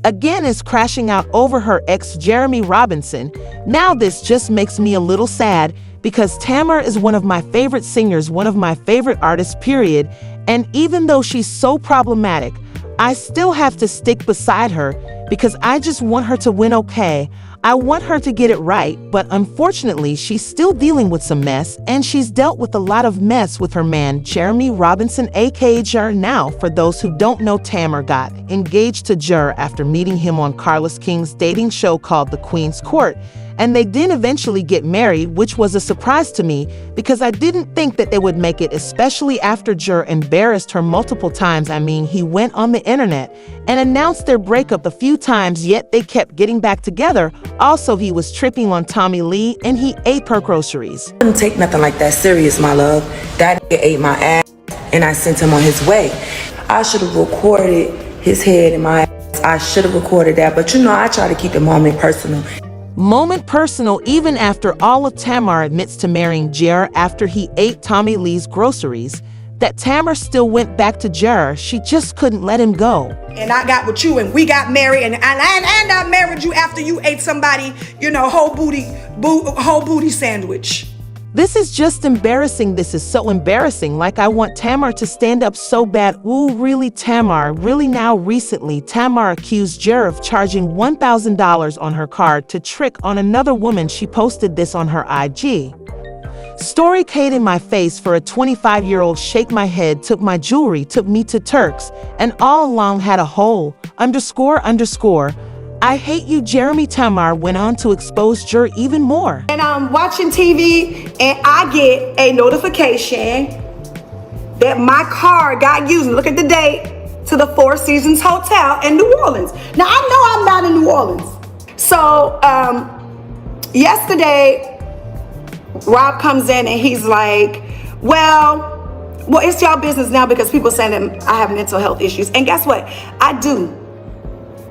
again is crashing out over her ex Jeremy Robinson. Now this just makes me a little sad because Tamar is one of my favorite singers, one of my favorite artists, period. And even though she's so problematic, I still have to stick beside her because I just want her to win, okay? I want her to get it right, but unfortunately, she's still dealing with some mess, and she's dealt with a lot of mess with her man, Jeremy Robinson, aka Jer. Now, for those who don't know, Tamar got engaged to Jer after meeting him on Carlos King's dating show called The Queen's Court, and they did eventually get married, which was a surprise to me because I didn't think that they would make it, especially after Jer embarrassed her multiple times. I mean, he went on the internet and announced their breakup a few times, yet they kept getting back together. Also, he was tripping on Tommie Lee and he ate her groceries. I didn't take nothing like that serious, my love. That nigga ate my ass and I sent him on his way. I should have recorded his head in my ass. I should have recorded that, but you know, I try to keep the moment personal. Moment personal, even after all of Tamar admits to marrying Jer after he ate Tommie Lee's groceries, that Tamar still went back to Jer. She just couldn't let him go. And I got with you and we got married and I married you after you ate somebody, you know, whole booty sandwich. This is just embarrassing. This is so embarrassing. Like, I want Tamar to stand up so bad. Ooh, really, Tamar? Really? Now, recently, Tamar accused Jer of charging $1,000 on her card to trick on another woman. She posted this on her IG. Story Kate in my face for a 25-year-old, shake my head, took my jewelry, took me to Turks, and all along had a whole __. I hate you, Jeremy. Tamar went on to expose Jer even more. And I'm watching TV and I get a notification that my card got used, look at the date, to the Four Seasons Hotel in New Orleans. Now, I know I'm not in New Orleans. So, yesterday, Rob comes in and he's like, well, it's y'all business now because people saying that I have mental health issues. And guess what? I do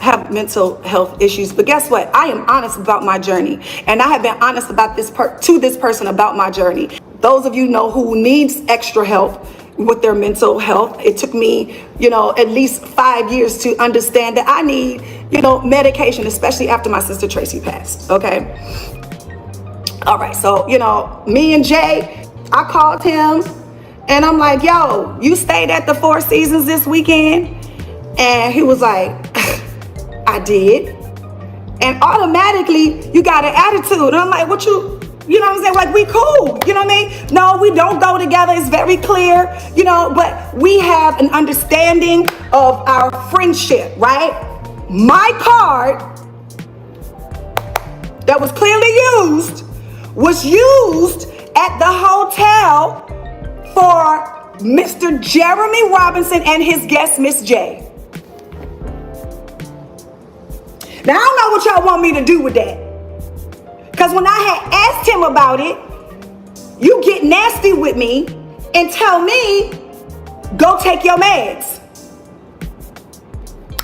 have mental health issues, but guess what? I am honest about my journey, and I have been honest about this person about my journey. Those of you know who needs extra help with their mental health, it took me, you know, at least 5 years to understand that I need, you know, medication, especially after my sister Tracy passed. Okay. All right. So, you know, me and Jay, I called him and I'm like, yo, you stayed at the Four Seasons this weekend? And he was like, I did. And automatically you got an attitude. And I'm like, what you know what I'm saying? Like, we cool, you know what I mean? No, we don't go together. It's very clear, you know, but we have an understanding of our friendship, right? My card that was clearly used was used at the hotel for Mr. Jeremy Robinson and his guest, Miss J. Now, I don't know what y'all want me to do with that. Because when I had asked him about it, you get nasty with me and tell me, go take your meds.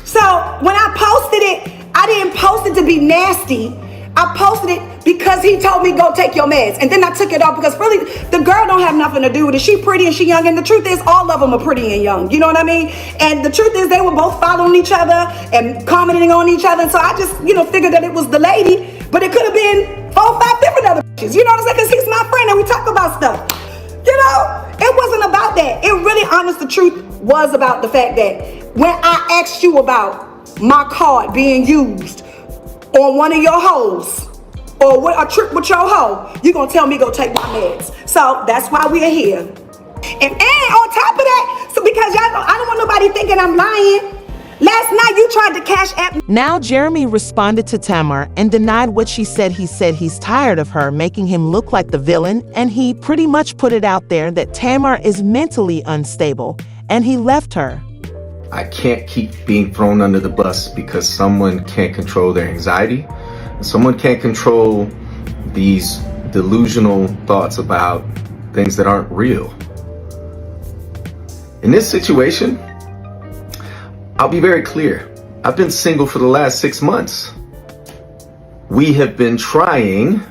So when I posted it, I didn't post it to be nasty. I posted it because he told me go take your meds. And then I took it off because really the girl don't have nothing to do with it. She pretty and she young. And the truth is all of them are pretty and young. You know what I mean? And the truth is they were both following each other and commenting on each other. And so I just, you know, figured that it was the lady, but it could have been 4 or 5 different other bitches. You know what I'm saying? Because he's my friend and we talk about stuff. You know, it wasn't about that. It really, honest, the truth was about the fact that when I asked you about my card being used on one of your hoes or with a trip with your hoe, you're gonna tell me go take my meds. So that's why we're here. And on top of that, so because y'all know, I don't want nobody thinking I'm lying. Last night you tried to cash app me. Now Jeremy responded to Tamar and denied what she said. He said he's tired of her, making him look like the villain, and he pretty much put it out there that Tamar is mentally unstable and he left her. I can't keep being thrown under the bus because someone can't control their anxiety. Someone can't control these delusional thoughts about things that aren't real. In this situation, I'll be very clear. I've been single for the last 6 months. We have been trying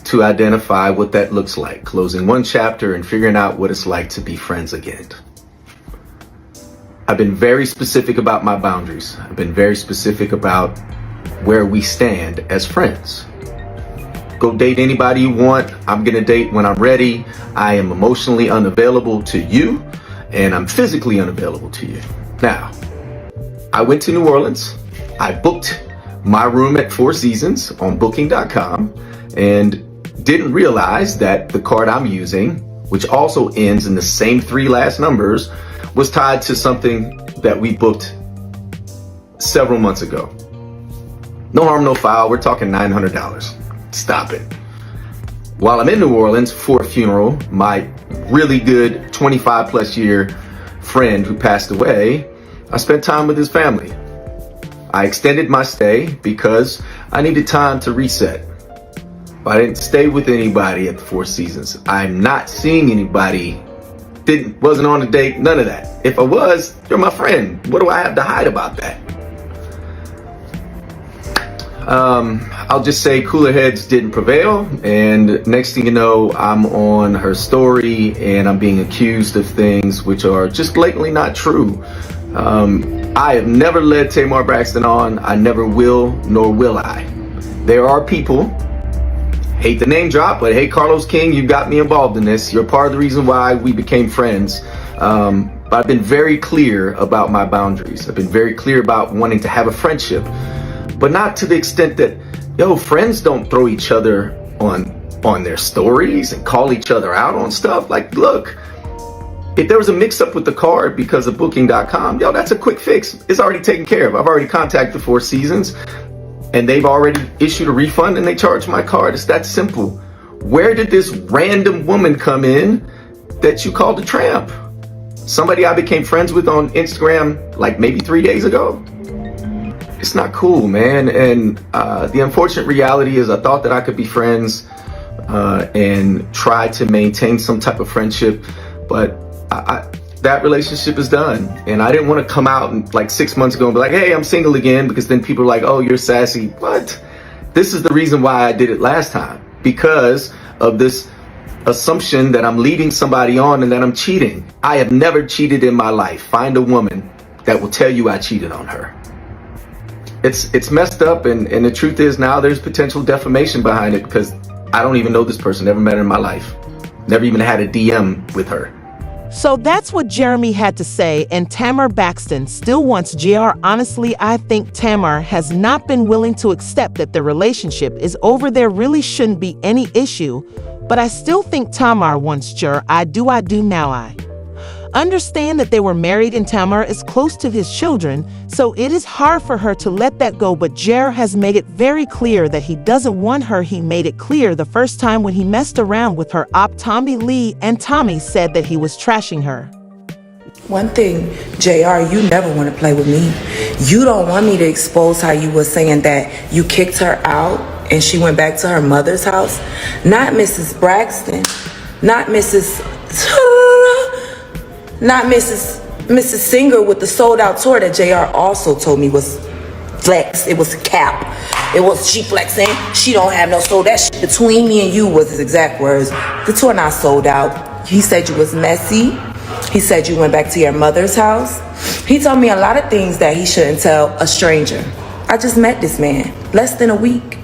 to identify what that looks like, closing one chapter and figuring out what it's like to be friends again. I've been very specific about my boundaries. I've been very specific about where we stand as friends. Go date anybody you want. I'm gonna date when I'm ready. I am emotionally unavailable to you, and I'm physically unavailable to you. Now, I went to New Orleans. I booked my room at Four Seasons on booking.com and didn't realize that the card I'm using, which also ends in the same 3 last numbers, was tied to something that we booked several months ago. No harm, no foul. We're talking $900. Stop it. While I'm in New Orleans for a funeral, my really good 25 plus year friend who passed away, I spent time with his family. I extended my stay because I needed time to reset. I didn't stay with anybody at the Four Seasons. I'm not seeing anybody. Wasn't on a date, none of that. If I was, you're my friend. What do I have to hide about that? I'll just say cooler heads didn't prevail, and next thing you know, I'm on her story and I'm being accused of things which are just blatantly not true. I have never led Tamar Braxton on. I never will, nor will I. There are people, hate the name drop, but hey, Carlos King, you got me involved in this. You're part of the reason why we became friends. But I've been very clear about my boundaries. I've been very clear about wanting to have a friendship, but not to the extent that, friends don't throw each other on their stories and call each other out on stuff. Like, look, if there was a mix up with the card because of booking.com, that's a quick fix. It's already taken care of. I've already contacted the Four Seasons and they've already issued a refund and they charged my card. It's that simple. Where did this random woman come in that you called a tramp? Somebody I became friends with on Instagram like maybe 3 days ago? It's not cool, man. And the unfortunate reality is I thought that I could be friends and try to maintain some type of friendship, but that relationship is done. And I didn't want to come out like 6 months ago and be like, hey, I'm single again, because then people are like, oh, you're sassy. What? This is the reason why I did it last time, because of this assumption that I'm leading somebody on and that I'm cheating. I have never cheated in my life. Find a woman that will tell you I cheated on her. It's messed up, and the truth is now there's potential defamation behind it because I don't even know this person, never met her in my life, never even had a DM with her. So that's what Jeremy had to say, and Tamar Braxton still wants JR. Honestly, I think Tamar has not been willing to accept that the relationship is over. There really shouldn't be any issue, but I still think Tamar wants JR. I do now. I understand that they were married and Tamar is close to his children, so it is hard for her to let that go, but JR has made it very clear that he doesn't want her. He made it clear the first time when he messed around with her op Tommie Lee, and Tommie said that he was trashing her. One thing, JR, you never want to play with me. You don't want me to expose how you were saying that you kicked her out and she went back to her mother's house. Not Mrs. Braxton, not Mrs. Singer with the sold out tour that JR also told me was flex. It was cap. It was she flexing. She don't have no soul. That shit between me and you was his exact words. The tour not sold out. He said you was messy. He said you went back to your mother's house. He told me a lot of things that he shouldn't tell a stranger. I just met this man less than a week.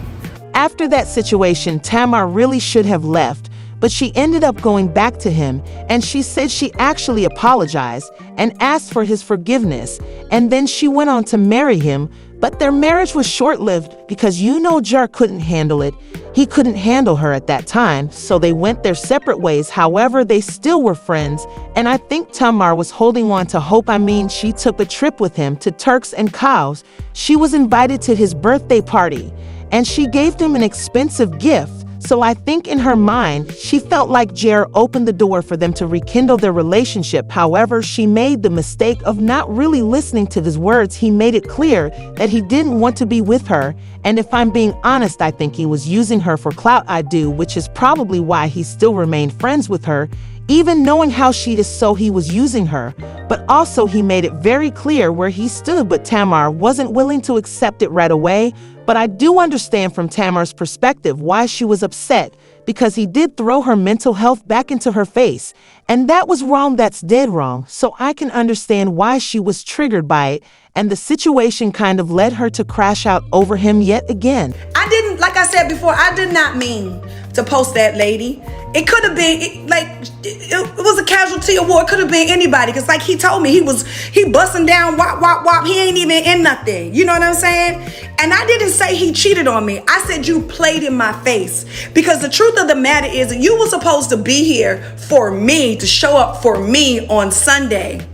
After that situation, Tamar really should have left, but she ended up going back to him, and she said she actually apologized and asked for his forgiveness, and then she went on to marry him. But their marriage was short-lived because Jar couldn't handle it. He couldn't handle her at that time, so they went their separate ways. However, they still were friends, and I think Tamar was holding on to hope. She took a trip with him to Turks and Caicos. She was invited to his birthday party, and she gave him an expensive gift. So I think in her mind, she felt like Jer opened the door for them to rekindle their relationship. However, she made the mistake of not really listening to his words. He made it clear that he didn't want to be with her. And if I'm being honest, I think he was using her for clout. I do, which is probably why he still remained friends with her, even knowing how she is, so he was using her, but also he made it very clear where he stood. But Tamar wasn't willing to accept it right away. But I do understand from Tamar's perspective why she was upset, because he did throw her mental health back into her face. And that was wrong, that's dead wrong. So I can understand why she was triggered by it, and the situation kind of led her to crash out over him yet again. I didn't, like I said before, I did not mean to post that lady. It could have been, it was a casualty award. It could have been anybody. Because like he told me, he busting down, wop, wop, wop. He ain't even in nothing. You know what I'm saying? And I didn't say he cheated on me. I said you played in my face. Because the truth of the matter is that you were supposed to be here for me, to show up for me on Sunday.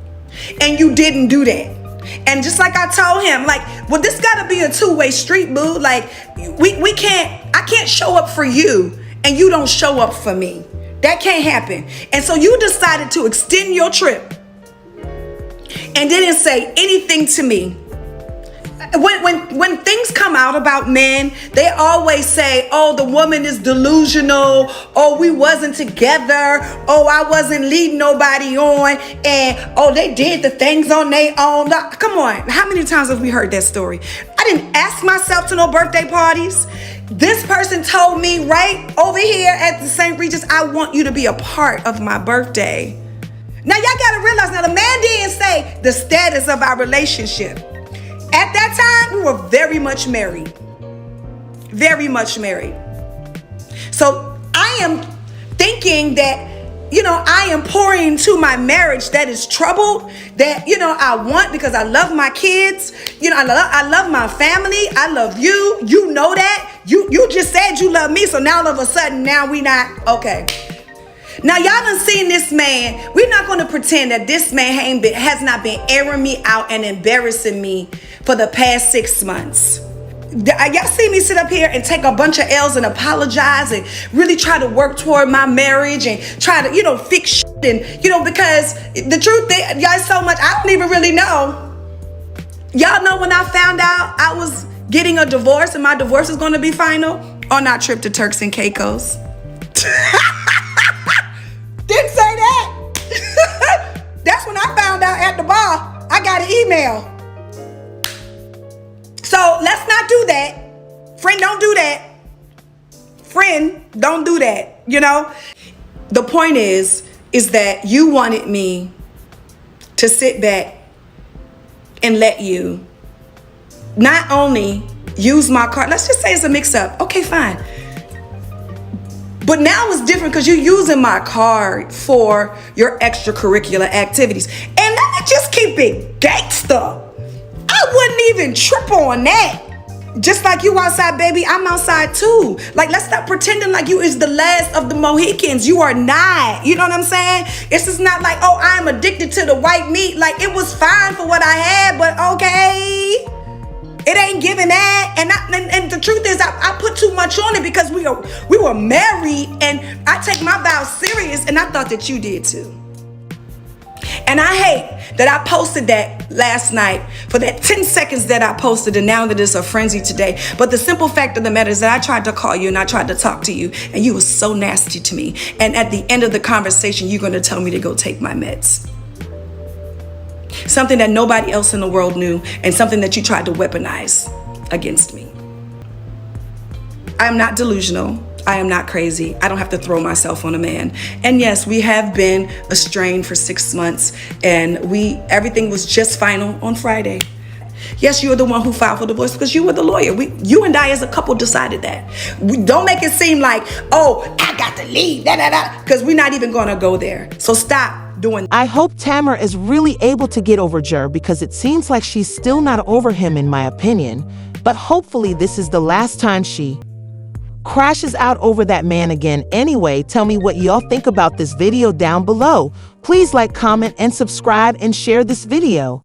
And you didn't do that. And just like I told him, like, well, this got to be a two-way street, boo. Like, I can't show up for you and you don't show up for me. That can't happen. And so you decided to extend your trip and didn't say anything to me. When things come out about men, they always say, oh, the woman is delusional. Oh, we wasn't together. Oh, I wasn't leading nobody on. And, oh, they did the things on their own. Come on. How many times have we heard that story? I didn't ask myself to no birthday parties. This person told me right over here at the St. Regis, I want you to be a part of my birthday. Now, y'all got to realize, now the man didn't say the status of our relationship. At that time, we were very much married. Very much married. So I am thinking that, I am pouring into my marriage that is troubled, that, I want, because I love my kids. I love my family. I love you. You know that. You just said you love me. So now all of a sudden, now we not, okay. Now y'all done seen this man. We're not going to pretend that this man has not been airing me out and embarrassing me for the past 6 months. Y'all see me sit up here and take a bunch of L's and apologize and really try to work toward my marriage and try to, fix shit. And, because the truth is, y'all, so much, I don't even really know. Y'all know when I found out I was getting a divorce and my divorce is going to be final on our trip to Turks and Caicos. Didn't say that. That's when I found out at the bar. I got an email. So let's not do that. Friend, don't do that. Friend, don't do that. The point is that you wanted me to sit back and let you not only use my card. Let's just say it's a mix-up. Okay, fine. But now it's different because you're using my card for your extracurricular activities. And let me just keep it gangsta. I wouldn't even trip on that. Just like you outside, baby, I'm outside too. Like, let's stop pretending like you is the last of the Mohicans. You are not. You know what I'm saying? It's just not like, oh, I'm addicted to the white meat. Like, it was fine for what I had, but okay. It ain't giving that. And the truth is, I put too much on it because we were married, and I take my vows serious, and I thought that you did too. And I hate that I posted that last night for that 10 seconds that I posted, and now that it's a frenzy today. But the simple fact of the matter is that I tried to call you and I tried to talk to you, and you were so nasty to me. And at the end of the conversation, you're going to tell me to go take my meds. Something that nobody else in the world knew, and something that you tried to weaponize against me. I am not delusional. I am not crazy. I don't have to throw myself on a man. And yes, we have been estranged for 6 months, and everything was just final on Friday. Yes, you're the one who filed for divorce because you were the lawyer. You and I as a couple decided that. Don't make it seem like, oh, I got to leave, because we're not even going to go there. So stop doing that. I hope Tamar is really able to get over Jer, because it seems like she's still not over him, in my opinion. But hopefully this is the last time she crashes out over that man again. Anyway, tell me what y'all think about this video down below. Please like, comment, and subscribe, and share this video.